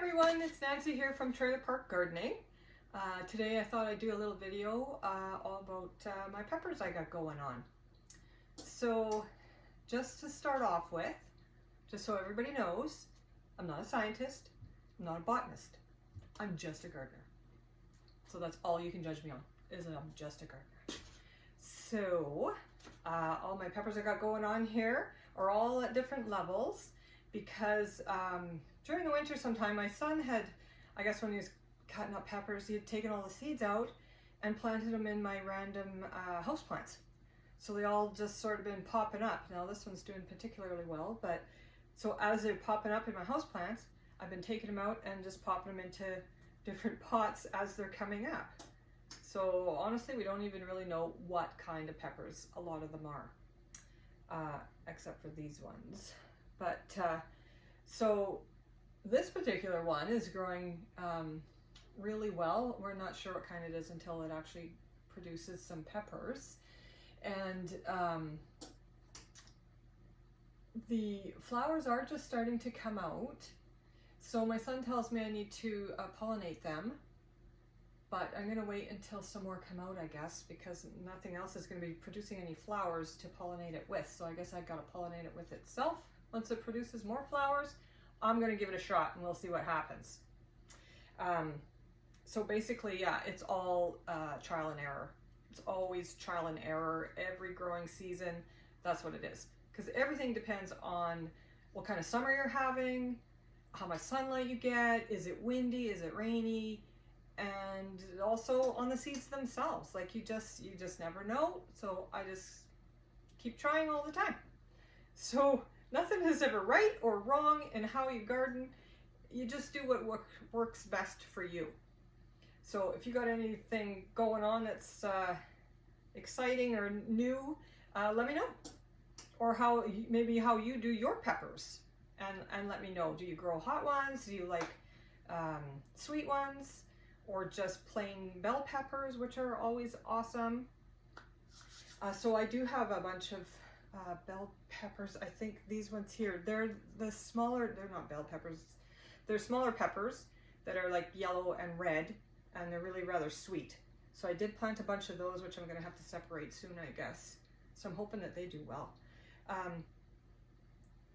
everyone, it's Nancy here from Trailer Park Gardening. Today I thought I'd do a little video all about my peppers I got going on. So just to start off with, just so everybody knows, I'm not a scientist, I'm not a botanist, I'm just a gardener. So that's all you can judge me on, is that I'm just a gardener. So all my peppers I got going on here are all at different levels because during the winter sometime my son had, I guess when he was cutting up peppers, he had taken all the seeds out and planted them in my random houseplants. So they all just sort of been popping up. Now this one's doing particularly well, but so as they're popping up in my houseplants, I've been taking them out and just popping them into different pots as they're coming up. So honestly, we don't even really know what kind of peppers a lot of them are, except for these ones. But so this particular one is growing really well. We're not sure what kind it is until it actually produces some peppers. And the flowers are just starting to come out. So my son tells me I need to pollinate them. But I'm going to wait until some more come out, I guess, because nothing else is going to be producing any flowers to pollinate it with. So I guess I've got to pollinate it with itself. Once it produces more flowers, I'm going to give it a shot and we'll see what happens. So basically, yeah, it's all trial and error. It's always trial and error every growing season. That's what it is. Because everything depends on what kind of summer you're having, how much sunlight you get, is it windy, is it rainy, and also on the seeds themselves. Like you just never know. So I just keep trying all the time. So nothing is ever right or wrong in how you garden. You just do what works best for you. So if you got anything going on that's exciting or new, let me know. Or maybe how you do your peppers, and let me know. Do you grow hot ones? Do you like sweet ones? Or just plain bell peppers, which are always awesome. So I do have a bunch of bell peppers. I think these ones here, they're the smaller, they're not bell peppers. They're smaller peppers that are like yellow and red, and they're really rather sweet. So I did plant a bunch of those, which I'm gonna have to separate soon, I guess. So I'm hoping that they do well.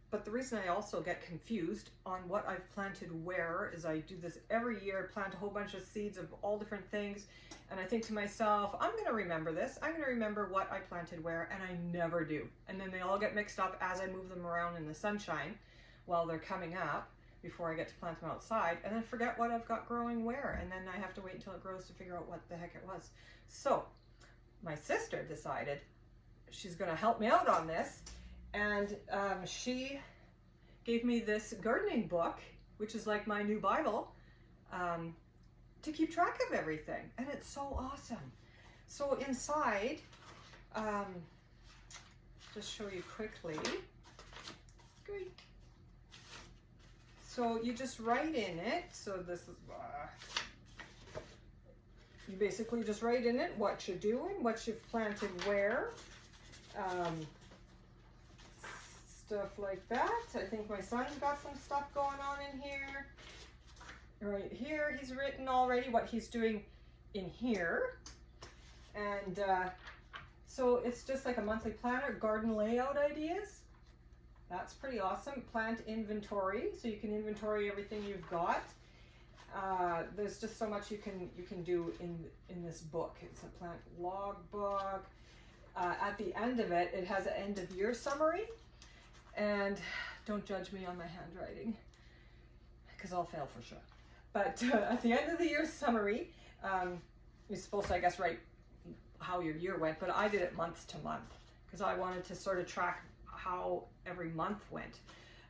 But the reason I also get confused on what I've planted where is I do this every year, plant a whole bunch of seeds of all different things, and I think to myself, I'm going to remember this. I'm going to remember what I planted where, and I never do. And then they all get mixed up as I move them around in the sunshine while they're coming up before I get to plant them outside, and then forget what I've got growing where, and then I have to wait until it grows to figure out what the heck it was. So my sister decided she's going to help me out on this. And she gave me this gardening book, which is like my new Bible, to keep track of everything. And it's so awesome. So inside, just show you quickly. Great. So you just write in it. So this is, you basically just write in it what you're doing, what you've planted where. Stuff like that. I think my son's got some stuff going on in here. Right here, he's written already what he's doing in here. And so it's just like a monthly planner, garden layout ideas. That's pretty awesome. Plant inventory, so you can inventory everything you've got. There's just so much you can do in this book. It's a plant log book. At the end of it, it has an end of year summary. And don't judge me on my handwriting, because I'll fail for sure. But at the end of the year summary, you're supposed to, I guess, write how your year went, but I did it month to month, because I wanted to sort of track how every month went.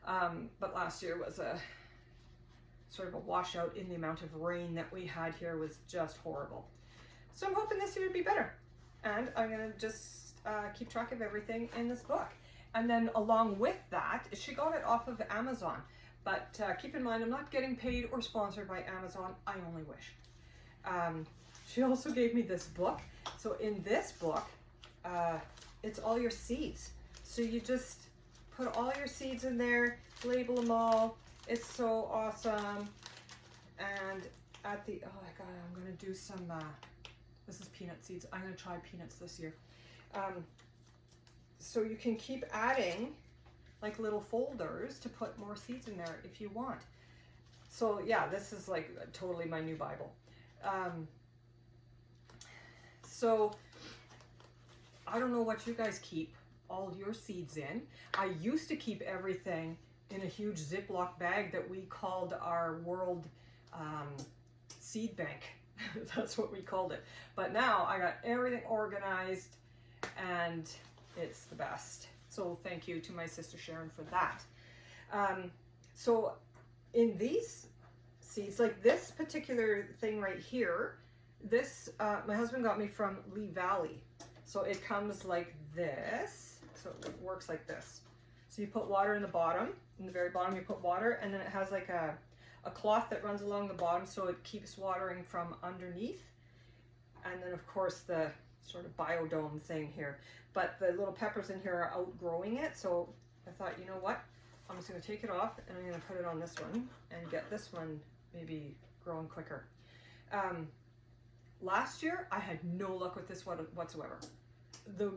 But last year was a sort of a washout in the amount of rain that we had here was just horrible. So I'm hoping this year would be better. And I'm gonna just keep track of everything in this book. And then along with that, she got it off of Amazon. But keep in mind, I'm not getting paid or sponsored by Amazon. I only wish. She also gave me this book. So in this book, it's all your seeds. So you just put all your seeds in there, label them all. It's so awesome. And at the, oh my God, I'm gonna do some, this is peanut seeds. I'm gonna try peanuts this year. So you can keep adding like little folders to put more seeds in there if you want. So yeah, this is like totally my new Bible. So I don't know what you guys keep all your seeds in. I used to keep everything in a huge Ziploc bag that we called our world seed bank. That's what we called it. But now I got everything organized and it's the best. So thank you to my sister Sharon for that. So in these seeds, like this particular thing right here, this my husband got me from Lee Valley. So it comes like this. So it works like this. So you put water in the bottom, in the very bottom you put water, and then it has like a cloth that runs along the bottom so it keeps watering from underneath. And then of course the sort of biodome thing here. But the little peppers in here are outgrowing it, so I thought, you know what? I'm just gonna take it off and I'm gonna put it on this one and get this one maybe growing quicker. Last year, I had no luck with this whatsoever. The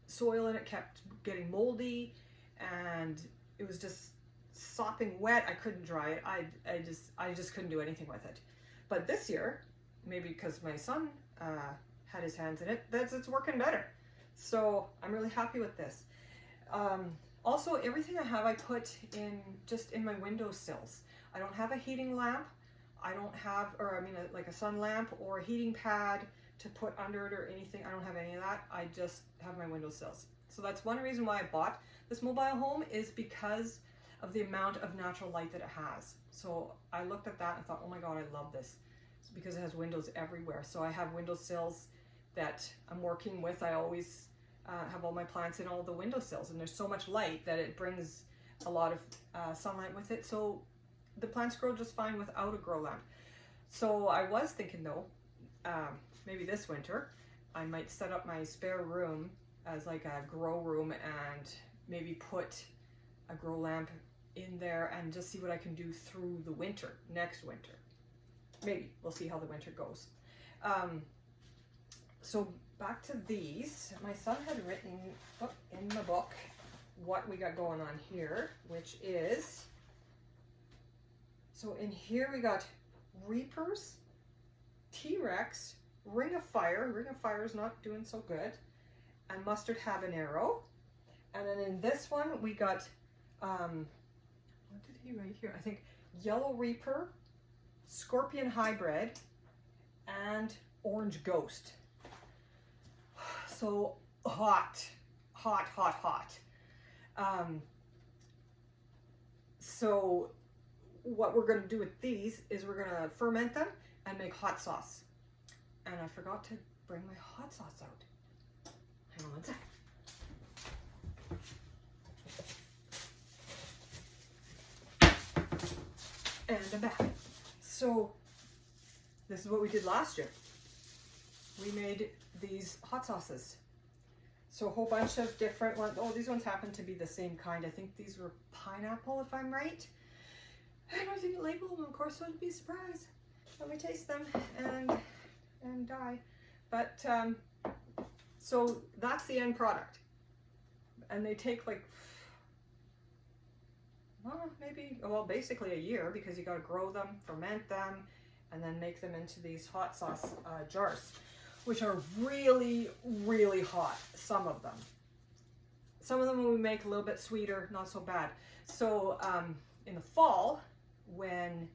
soil in it kept getting moldy and it was just sopping wet. I couldn't dry it. I just couldn't do anything with it. But this year, maybe because my son had his hands in it, it's working better. So I'm really happy with this. Also, everything I have, I put in just in my windowsills. I don't have a heating lamp. I don't have, or I mean like a sun lamp or a heating pad to put under it or anything. I don't have any of that. I just have my windowsills. So that's one reason why I bought this mobile home, is because of the amount of natural light that it has. So I looked at that and thought, oh my God, I love this. It's because it has windows everywhere. So I have windowsills that I'm working with. I always have all my plants in all the windowsills, and there's so much light that it brings a lot of sunlight with it. So the plants grow just fine without a grow lamp. So I was thinking though, maybe this winter, I might set up my spare room as like a grow room and maybe put a grow lamp in there and just see what I can do through the winter, next winter. Maybe, we'll see how the winter goes. So back to these, my son had written in the book what we got going on here, which is, so in here we got Reapers, T-Rex, Ring of Fire. Ring of Fire is not doing so good, and Mustard Habanero. And then in this one we got, what did he write here? I think Yellow Reaper, Scorpion Hybrid, and Orange Ghost. So hot, hot, hot, hot. So what we're going to do with these is we're going to ferment them and make hot sauce. And I forgot to bring my hot sauce out. Hang on one sec. And I'm back. So this is what we did last year. We made these hot sauces. So a whole bunch of different ones. Oh, these ones happen to be the same kind. I think these were pineapple, if I'm right. And I didn't label them, of course, so it'd be a surprise. Let me taste them and die. But so that's the end product. And they take like, well, maybe, well, basically a year, because you got to grow them, ferment them, and then make them into these hot sauce jars, which are really, really hot, some of them. Some of them we make a little bit sweeter, not so bad. So in the fall, when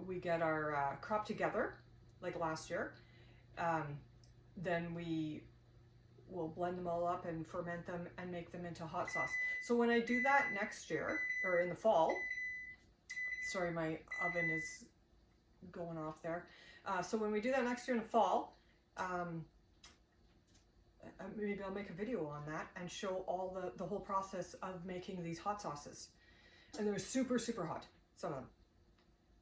we get our crop together, like last year, then we will blend them all up and ferment them and make them into hot sauce. So when I do that next year, or in the fall, sorry, my oven is going off there. So when we do that next year in the fall, maybe I'll make a video on that and show all the whole process of making these hot sauces. And they're super, super hot, some of them.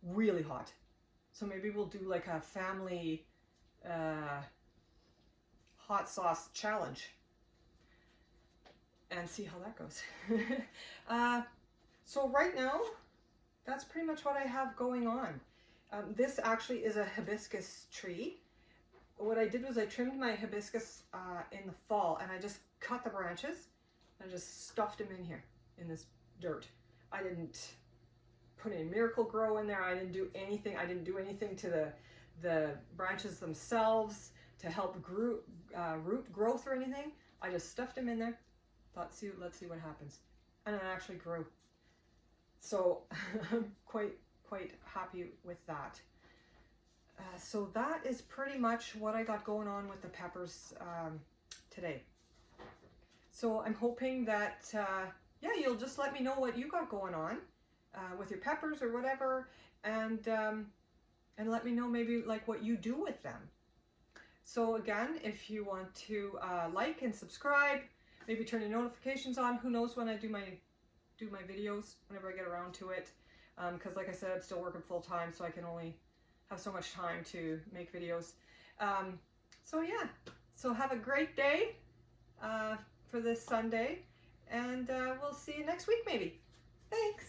Really hot. So maybe we'll do like a family hot sauce challenge and see how that goes. So right now, that's pretty much what I have going on. This actually is a hibiscus tree. What I did was I trimmed my hibiscus in the fall, and I just cut the branches and just stuffed them in here in this dirt. I didn't put any Miracle-Gro in there. I didn't do anything. I didn't do anything to the branches themselves to help root growth or anything. I just stuffed them in there. Thought, let's see what happens, and it actually grew. So I'm quite happy with that. So that is pretty much what I got going on with the peppers today. So I'm hoping that yeah, you'll just let me know what you got going on with your peppers or whatever, and let me know maybe like what you do with them. So again, if you want to like and subscribe, maybe turn your notifications on. Who knows when I do my videos, whenever I get around to it, because like I said, I'm still working full time, so I can only have so much time to make videos. So yeah, so have a great day for this Sunday, and we'll see you next week maybe. Thanks.